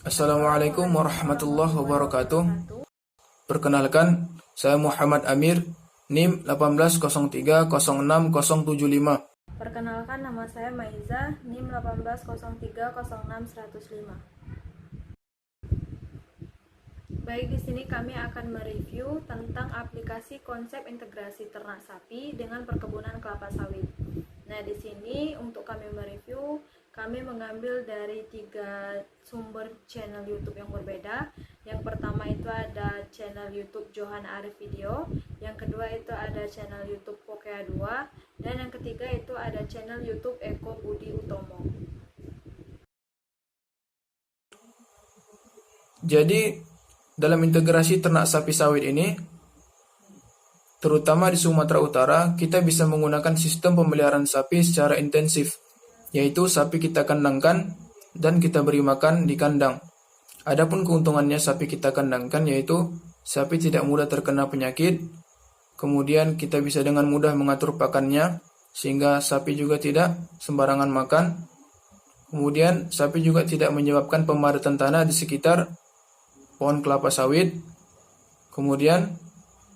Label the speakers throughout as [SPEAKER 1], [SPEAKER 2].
[SPEAKER 1] Assalamualaikum warahmatullahi wabarakatuh. Perkenalkan, saya Muhammad Amir, NIM 180306075.
[SPEAKER 2] Perkenalkan, nama saya Maiza, NIM 180306105. Baik, di sini kami akan mereview tentang aplikasi konsep integrasi ternak sapi dengan perkebunan kelapa sawit. Nah, di sini untuk kami mereview, kami mengambil dari 3 sumber channel YouTube yang berbeda. Yang pertama itu ada channel YouTube Johan Arif Video, yang kedua itu ada channel YouTube Pokea 2, dan yang ketiga itu ada channel YouTube Eko Budi Utomo.
[SPEAKER 1] Jadi, dalam integrasi ternak sapi sawit ini, terutama di Sumatera Utara, kita bisa menggunakan sistem pemeliharaan sapi secara intensif, yaitu sapi kita kandangkan dan kita beri makan di kandang. Adapun keuntungannya sapi kita kandangkan yaitu sapi tidak mudah terkena penyakit, kemudian kita bisa dengan mudah mengatur pakannya sehingga sapi juga tidak sembarangan makan. Kemudian sapi juga tidak menyebabkan pemadatan tanah di sekitar pohon kelapa sawit. Kemudian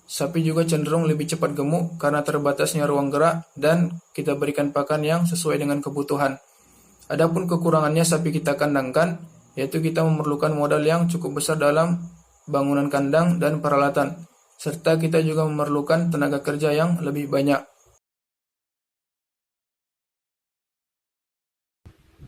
[SPEAKER 1] sapi juga cenderung lebih cepat gemuk karena terbatasnya ruang gerak dan kita berikan pakan yang sesuai dengan kebutuhan. Adapun kekurangannya sapi kita kandangkan, yaitu kita memerlukan modal yang cukup besar dalam bangunan kandang dan peralatan, serta kita juga memerlukan tenaga kerja yang lebih banyak.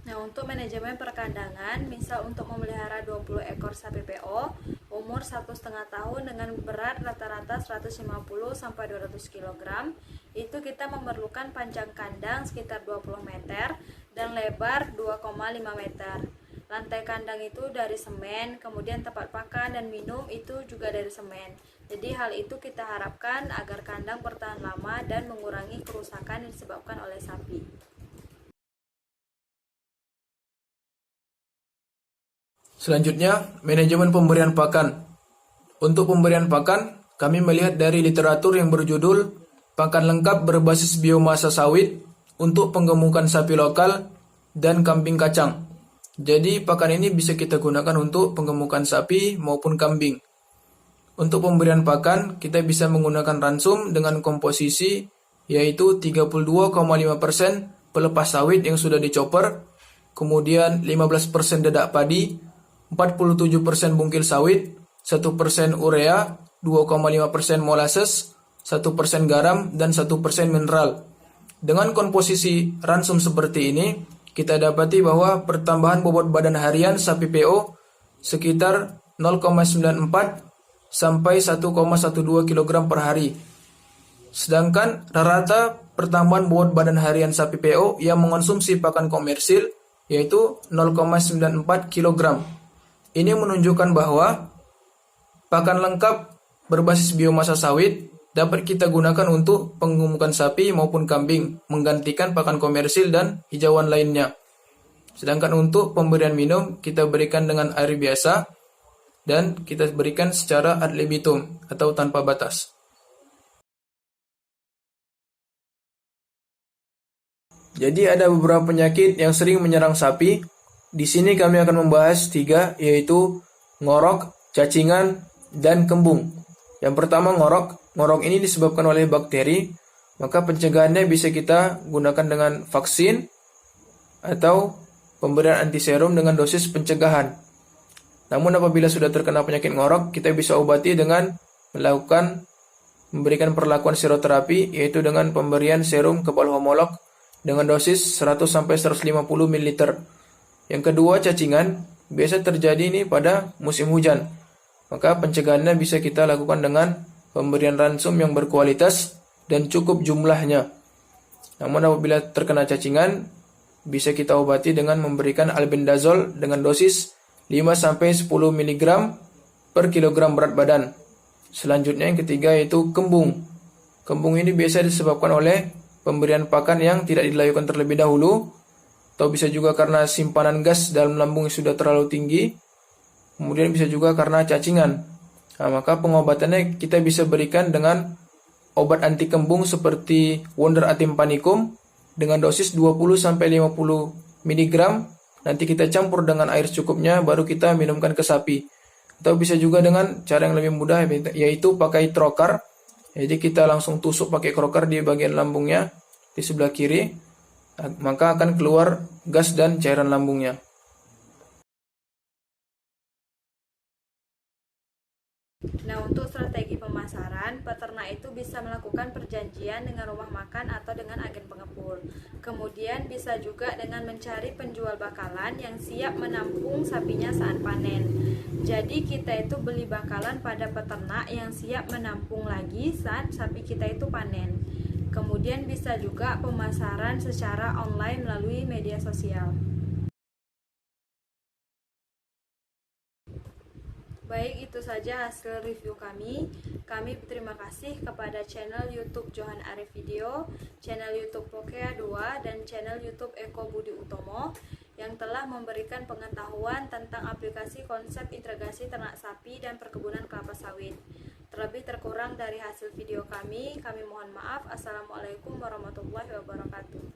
[SPEAKER 2] Nah, untuk manajemen perkandangan, misal untuk memelihara 20 ekor sapi PO umur 1,5 tahun dengan berat rata-rata 150 sampai 200 kg, itu kita memerlukan panjang kandang sekitar 20 meter dan lebar 2,5 meter. Lantai kandang itu dari semen, kemudian tempat pakan dan minum itu juga dari semen. Jadi hal itu kita harapkan agar kandang bertahan lama dan mengurangi kerusakan yang disebabkan oleh sapi.
[SPEAKER 1] Selanjutnya, manajemen pemberian pakan. Untuk pemberian pakan, kami melihat dari literatur yang berjudul Pakan Lengkap Berbasis Biomasa Sawit untuk Penggemukan Sapi Lokal dan Kambing Kacang. Jadi, pakan ini bisa kita gunakan untuk penggemukan sapi maupun kambing. Untuk pemberian pakan, kita bisa menggunakan ransum dengan komposisi yaitu 32,5% pelepas sawit yang sudah dicopper, kemudian 15% dedak padi, 47% bungkil sawit, 1% urea, 2,5% molasses, 1% garam, dan 1% mineral. Dengan komposisi ransum seperti ini, kita dapati bahwa pertambahan bobot badan harian sapi PO sekitar 0,94 sampai 1,12 kg per hari. Sedangkan rata-rata pertambahan bobot badan harian sapi PO yang mengonsumsi pakan komersil yaitu 0,94 kg. Ini menunjukkan bahwa pakan lengkap berbasis biomasa sawit dapat kita gunakan untuk penggemukan sapi maupun kambing, menggantikan pakan komersil dan hijauan lainnya. Sedangkan untuk pemberian minum, kita berikan dengan air biasa dan kita berikan secara ad libitum atau tanpa batas. Jadi ada beberapa penyakit yang sering menyerang sapi. Di sini kami akan membahas 3, yaitu ngorok, cacingan, dan kembung. Yang pertama ngorok. Ngorok ini disebabkan oleh bakteri, maka pencegahannya bisa kita gunakan dengan vaksin atau pemberian antiserum dengan dosis pencegahan. Namun apabila sudah terkena penyakit ngorok, kita bisa obati dengan memberikan perlakuan seroterapi, yaitu dengan pemberian serum kebal homolog dengan dosis 100-150 ml. Yang kedua, cacingan biasa terjadi ini pada musim hujan. Maka pencegahannya bisa kita lakukan dengan pemberian ransum yang berkualitas dan cukup jumlahnya. Namun apabila terkena cacingan, bisa kita obati dengan memberikan albendazole dengan dosis 5-10 mg per kilogram berat badan. Selanjutnya yang ketiga yaitu kembung. Kembung ini biasa disebabkan oleh pemberian pakan yang tidak dilayukan terlebih dahulu, atau bisa juga karena simpanan gas dalam lambung yang sudah terlalu tinggi, kemudian bisa juga karena cacingan. Nah, maka pengobatannya kita bisa berikan dengan obat anti kembung seperti Wonder Atim Panicum dengan dosis 20-50 mg nanti kita campur dengan air secukupnya, baru kita minumkan ke sapi. Atau bisa juga dengan cara yang lebih mudah, yaitu pakai trokar. Jadi kita langsung tusuk pakai trokar di bagian lambungnya, di sebelah kiri, maka akan keluar gas dan cairan lambungnya.
[SPEAKER 2] Nah, untuk strategi pemasaran, peternak itu bisa melakukan perjanjian dengan rumah makan atau dengan agen pengepul. Kemudian bisa juga dengan mencari penjual bakalan yang siap menampung sapinya saat panen. Jadi kita itu beli bakalan pada peternak yang siap menampung lagi saat sapi kita itu panen. Kemudian bisa juga pemasaran secara online melalui media sosial. Baik, itu saja hasil review kami. Kami berterima kasih kepada channel YouTube Johan Arif Video, channel YouTube Pokea 2, dan channel YouTube Eko Budi Utomo yang telah memberikan pengetahuan tentang aplikasi konsep integrasi ternak sapi dan perkebunan kelapa sawit. Terlebih terkurang dari hasil video kami mohon maaf. Assalamualaikum warahmatullahi wabarakatuh.